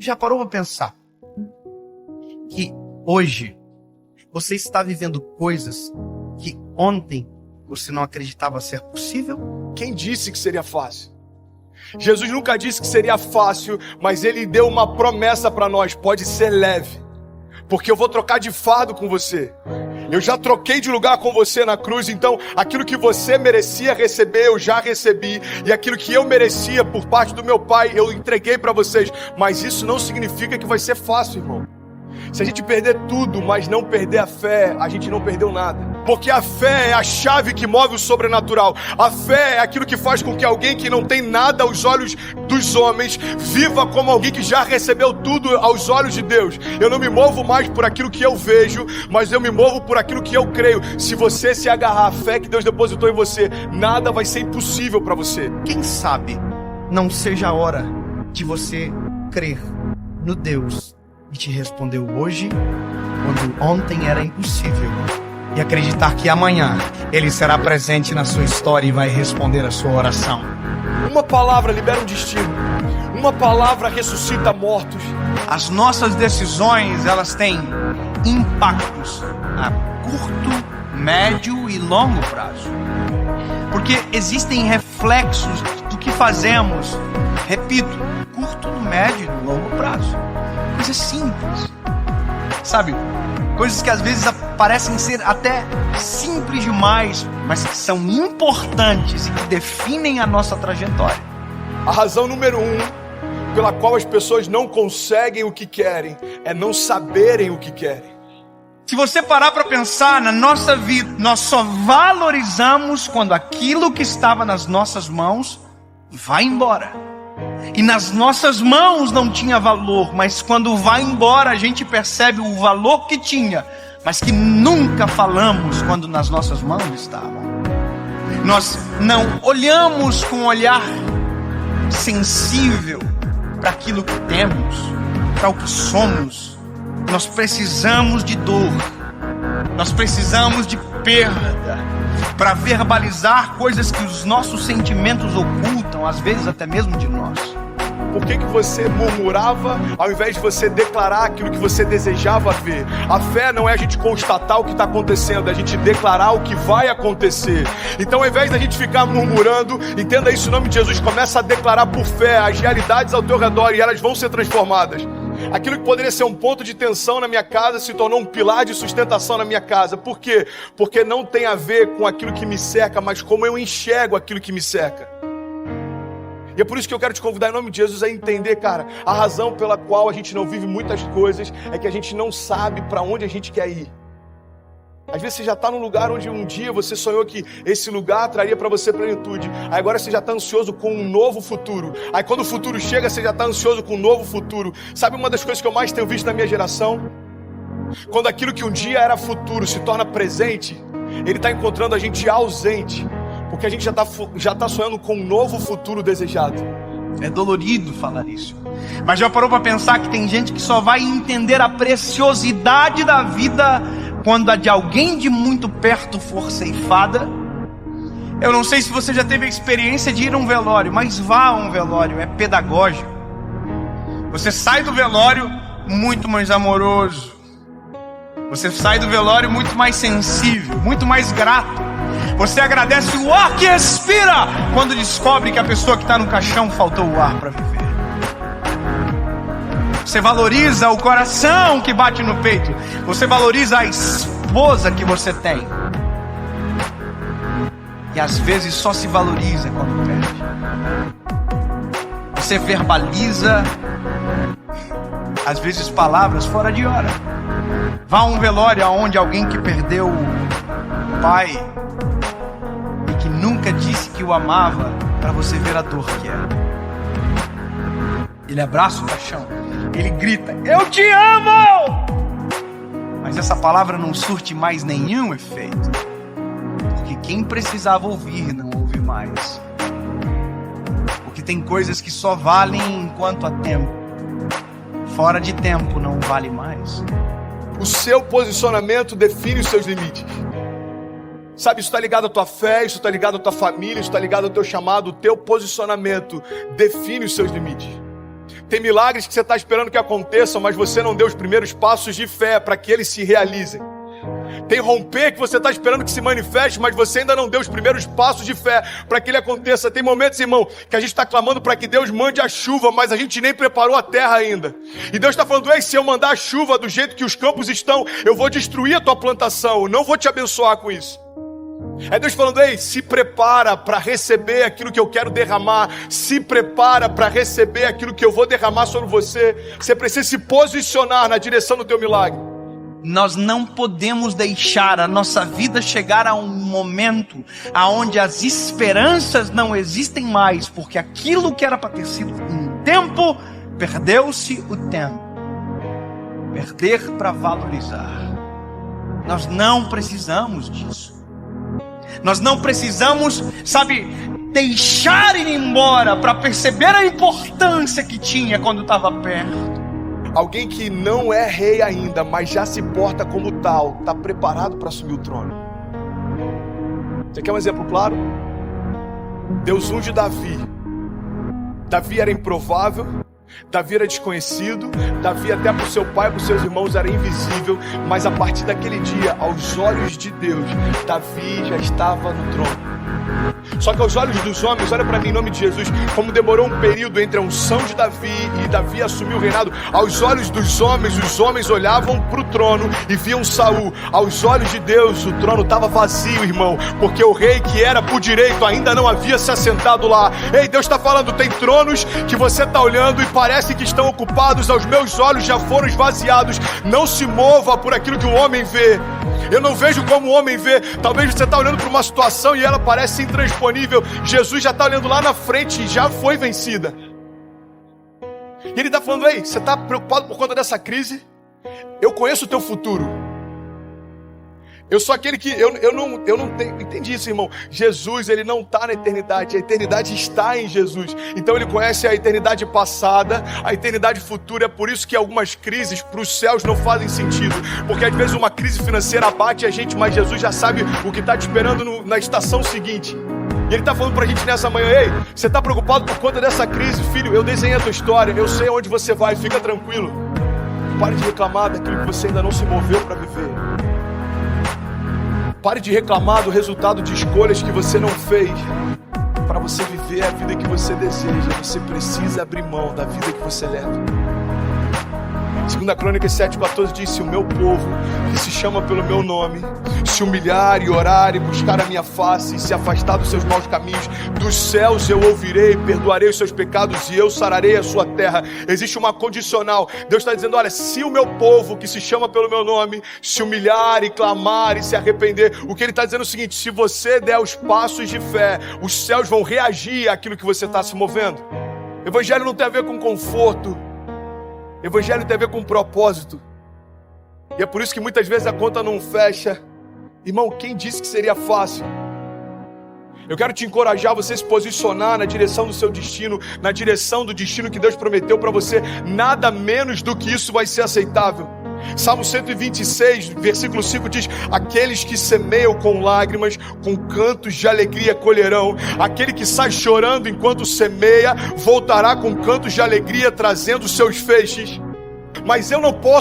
Já parou para pensar que hoje você está vivendo coisas que ontem você não acreditava ser possível? Quem disse que seria fácil? Jesus nunca disse que seria fácil, mas Ele deu uma promessa para nós: pode ser leve, porque eu vou trocar de fardo com você. Eu já troquei de lugar com você na cruz, então aquilo que você merecia receber, eu já recebi. E aquilo que eu merecia por parte do meu Pai, eu entreguei para vocês. Mas isso não significa que vai ser fácil, irmão. Se a gente perder tudo, mas não perder a fé, a gente não perdeu nada. Porque a fé é a chave que move o sobrenatural. A fé é aquilo que faz com que alguém que não tem nada aos olhos dos homens viva como alguém que já recebeu tudo aos olhos de Deus. Eu não me movo mais por aquilo que eu vejo, mas eu me movo por aquilo que eu creio. Se você se agarrar à fé que Deus depositou em você, nada vai ser impossível para você. Quem sabe não seja a hora de você crer no Deus que te respondeu hoje, quando ontem era impossível, e acreditar que amanhã Ele será presente na sua história e vai responder a sua oração. Uma palavra libera um destino. Uma palavra ressuscita mortos. As nossas decisões, elas têm impactos a curto, médio e longo prazo. Porque existem reflexos do que fazemos, repito, curto, médio e longo prazo. Coisas simples, sabe? Coisas que às vezes parecem ser até simples demais, mas que são importantes e que definem a nossa trajetória. A razão número 1 pela qual as pessoas não conseguem o que querem é não saberem o que querem. Se você parar para pensar na nossa vida, nós só valorizamos quando aquilo que estava nas nossas mãos vai embora. E nas nossas mãos não tinha valor, mas quando vai embora a gente percebe o valor que tinha, mas que nunca falamos quando nas nossas mãos estavam. Nós não olhamos com um olhar sensível para aquilo que temos, para o que somos. Nós precisamos de dor, nós precisamos de perda para verbalizar coisas que os nossos sentimentos ocultam, às vezes até mesmo de nós. Por que você murmurava ao invés de você declarar aquilo que você desejava ver? A fé não é a gente constatar o que está acontecendo, é a gente declarar o que vai acontecer. Então, ao invés da gente ficar murmurando, entenda isso em nome de Jesus, começa a declarar por fé as realidades ao teu redor e elas vão ser transformadas. Aquilo que poderia ser um ponto de tensão na minha casa se tornou um pilar de sustentação na minha casa. Por quê? Porque não tem a ver com aquilo que me cerca, mas como eu enxergo aquilo que me cerca. E é por isso que eu quero te convidar em nome de Jesus a entender, cara, a razão pela qual a gente não vive muitas coisas é que a gente não sabe para onde a gente quer ir. Às vezes você já está num lugar onde um dia você sonhou que esse lugar traria para você plenitude. Aí agora você já está ansioso com um novo futuro. Aí quando o futuro chega, você já está ansioso com um novo futuro. Sabe uma das coisas que eu mais tenho visto na minha geração? Quando aquilo que um dia era futuro se torna presente, ele está encontrando a gente ausente. Porque a gente já tá sonhando com um novo futuro desejado. É dolorido falar isso, mas já parou para pensar que tem gente que só vai entender a preciosidade da vida quando a de alguém de muito perto for ceifada? Eu não sei se você já teve a experiência de ir a um velório, mas vá a um velório, é pedagógico. Você sai do velório muito mais amoroso. Você sai do velório muito mais sensível, muito mais grato. Você agradece o ar que expira quando descobre que a pessoa que está no caixão faltou o ar para viver. Você valoriza o coração que bate no peito. Você valoriza a esposa que você tem. E às vezes só se valoriza quando perde. Você verbaliza, às vezes palavras fora de hora. Vá a um velório onde alguém que perdeu o pai e que nunca disse que o amava, para você ver a dor que era. Ele abraça o caixão, ele grita: eu te amo! Mas essa palavra não surte mais nenhum efeito, porque quem precisava ouvir não ouve mais. Porque tem coisas que só valem enquanto há tempo. Fora de tempo não vale mais. O seu posicionamento define os seus limites. Sabe, isso está ligado à tua fé, isso está ligado à tua família, isso está ligado ao teu chamado. O teu posicionamento define os seus limites. Tem milagres que você está esperando que aconteçam, mas você não deu os primeiros passos de fé para que eles se realizem. Tem romper que você está esperando que se manifeste, mas você ainda não deu os primeiros passos de fé para que ele aconteça. Tem momentos, irmão, que a gente está clamando para que Deus mande a chuva, mas a gente nem preparou a terra ainda. E Deus está falando: ei, se eu mandar a chuva do jeito que os campos estão, eu vou destruir a tua plantação, eu não vou te abençoar com isso. É Deus falando: ei, se prepara para receber aquilo que eu quero derramar, se prepara para receber aquilo que eu vou derramar sobre você. Você precisa se posicionar na direção do teu milagre. Nós não podemos deixar a nossa vida chegar a um momento aonde as esperanças não existem mais, porque aquilo que era para ter sido um tempo, perdeu-se o tempo. Perder para valorizar. Nós não precisamos disso. Nós não precisamos, deixar ir embora para perceber a importância que tinha quando estava perto. Alguém que não é rei ainda, mas já se porta como tal, está preparado para assumir o trono. Você quer um exemplo claro? Deus unge Davi. Davi era improvável, Davi era desconhecido, Davi até para o seu pai e para os seus irmãos era invisível, mas a partir daquele dia, aos olhos de Deus, Davi já estava no trono. Só que aos olhos dos homens, olha para mim em nome de Jesus, como demorou um período entre a unção de Davi e Davi assumir o reinado. Aos olhos dos homens, os homens olhavam para o trono e viam Saul. Aos olhos de Deus, o trono estava vazio, irmão, porque o rei que era por direito ainda não havia se assentado lá. Ei, Deus está falando: tem tronos que você está olhando e parece que estão ocupados, aos meus olhos já foram esvaziados. Não se mova por aquilo que o homem vê. Eu não vejo como o homem vê. Talvez você está olhando para uma situação e ela parece intransponível. Jesus já está olhando lá na frente e já foi vencida. E ele está falando: ei, você está preocupado por conta dessa crise? Eu conheço o teu futuro. Eu sou aquele que, eu não tenho, entendi isso, irmão. Jesus, ele não está na eternidade, a eternidade está em Jesus. Então ele conhece a eternidade passada, a eternidade futura. É por isso que algumas crises para os céus não fazem sentido, porque às vezes uma crise financeira abate a gente, mas Jesus já sabe o que está te esperando na estação seguinte. E ele está falando para a gente nessa manhã: ei, você está preocupado por conta dessa crise? Filho, eu desenhei a tua história, eu sei onde você vai, fica tranquilo. Pare de reclamar daquilo que você ainda não se moveu para viver. Pare de reclamar do resultado de escolhas que você não fez. Para você viver a vida que você deseja, você precisa abrir mão da vida que você leva. 2 Crônicas 7,14 diz: se o meu povo, que se chama pelo meu nome, se humilhar e orar e buscar a minha face e se afastar dos seus maus caminhos, dos céus eu ouvirei, perdoarei os seus pecados e eu sararei a sua terra. Existe uma condicional. Deus está dizendo: olha, se o meu povo, que se chama pelo meu nome, se humilhar e clamar e se arrepender, o que ele está dizendo é o seguinte: se você der os passos de fé, os céus vão reagir àquilo que você está se movendo. Evangelho não tem a ver com conforto. Evangelho tem a ver com propósito. E é por isso que muitas vezes a conta não fecha. Irmão, quem disse que seria fácil? Eu quero te encorajar a você se posicionar na direção do seu destino, na direção do destino que Deus prometeu para você. Nada menos do que isso vai ser aceitável. Salmo 126, versículo 5 diz: aqueles que semeiam com lágrimas, com cantos de alegria colherão. Aquele que sai chorando enquanto semeia, voltará com cantos de alegria, trazendo seus feixes. Mas eu não posso